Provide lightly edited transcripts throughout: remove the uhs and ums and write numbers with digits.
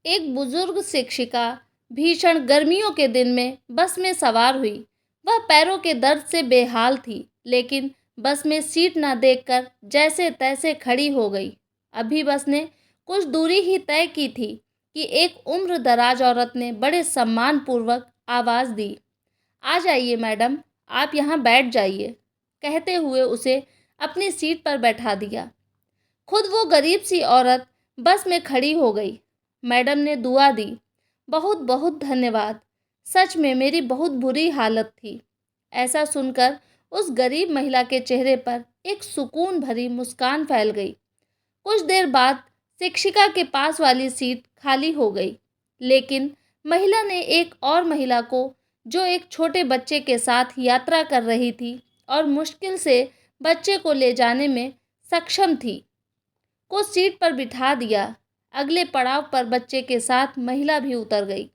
एक बुजुर्ग शिक्षिका भीषण गर्मियों के दिन में बस में सवार हुई। वह पैरों के दर्द से बेहाल थी, लेकिन बस में सीट न देखकर जैसे तैसे खड़ी हो गई। अभी बस ने कुछ दूरी ही तय की थी कि एक उम्र दराज औरत ने बड़े सम्मानपूर्वक आवाज़ दी, "आ जाइए मैडम, आप यहाँ बैठ जाइए।" कहते हुए उसे अपनी सीट पर बैठा दिया। खुद वो गरीब सी औरत बस में खड़ी हो गई। मैडम ने दुआ दी, "बहुत बहुत धन्यवाद। सच में मेरी बहुत बुरी हालत थी।" ऐसा सुनकर उस गरीब महिला के चेहरे पर एक सुकून भरी मुस्कान फैल गई। कुछ देर बाद शिक्षिका के पास वाली सीट खाली हो गई, लेकिन महिला ने एक और महिला को, जो एक छोटे बच्चे के साथ यात्रा कर रही थी और मुश्किल से बच्चे को ले जाने में सक्षम थी, को सीट पर बिठा दिया। अगले पड़ाव पर बच्चे के साथ महिला भी उतर गई।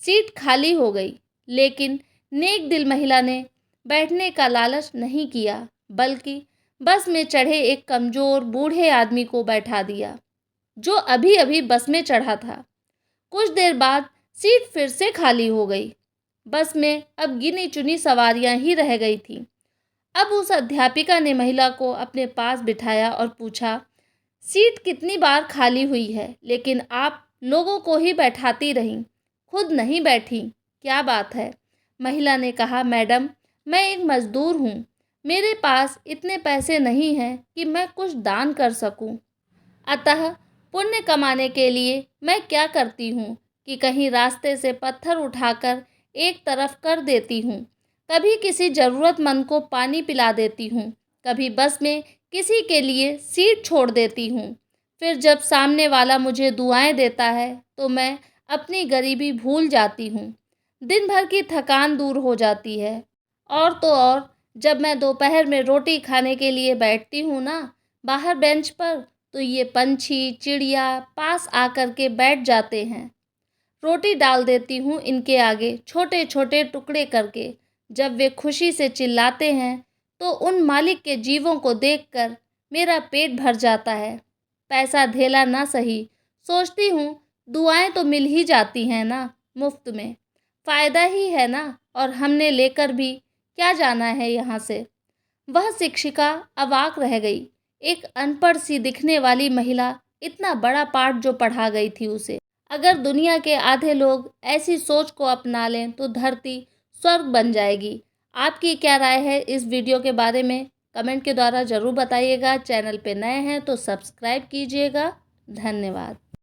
सीट खाली हो गई, लेकिन नेक दिल महिला ने बैठने का लालच नहीं किया, बल्कि बस में चढ़े एक कमज़ोर बूढ़े आदमी को बैठा दिया, जो अभी अभी बस में चढ़ा था। कुछ देर बाद सीट फिर से खाली हो गई। बस में अब गिनी चुनी सवारियां ही रह गई थीं। अब उस अध्यापिका ने महिला को अपने पास बिठाया और पूछा, "सीट कितनी बार खाली हुई है, लेकिन आप लोगों को ही बैठाती रहीं, खुद नहीं बैठी, क्या बात है?" महिला ने कहा, "मैडम, मैं एक मज़दूर हूँ। मेरे पास इतने पैसे नहीं हैं कि मैं कुछ दान कर सकूँ। अतः पुण्य कमाने के लिए मैं क्या करती हूँ कि कहीं रास्ते से पत्थर उठाकर एक तरफ कर देती हूँ, कभी किसी ज़रूरतमंद को पानी पिला देती हूँ, कभी बस में किसी के लिए सीट छोड़ देती हूँ। फिर जब सामने वाला मुझे दुआएं देता है तो मैं अपनी गरीबी भूल जाती हूँ। दिन भर की थकान दूर हो जाती है। और तो और, जब मैं दोपहर में रोटी खाने के लिए बैठती हूँ ना, बाहर बेंच पर, तो ये पंछी चिड़िया पास आकर के बैठ जाते हैं। रोटी डाल देती हूँ इनके आगे छोटे छोटे टुकड़े करके। जब वे खुशी से चिल्लाते हैं तो उन मालिक के जीवों को देखकर मेरा पेट भर जाता है। पैसा धेला ना सही, सोचती हूँ दुआएं तो मिल ही जाती हैं ना, मुफ्त में फ़ायदा ही है ना, और हमने लेकर भी क्या जाना है यहाँ से।" वह शिक्षिका अवाक रह गई। एक अनपढ़ सी दिखने वाली महिला इतना बड़ा पाठ जो पढ़ा गई थी उसे। अगर दुनिया के आधे लोग ऐसी सोच को अपना लें तो धरती स्वर्ग बन जाएगी। आपकी क्या राय है इस वीडियो के बारे में? कमेंट के द्वारा ज़रूर बताइएगा। चैनल पे नए हैं तो सब्सक्राइब कीजिएगा। धन्यवाद।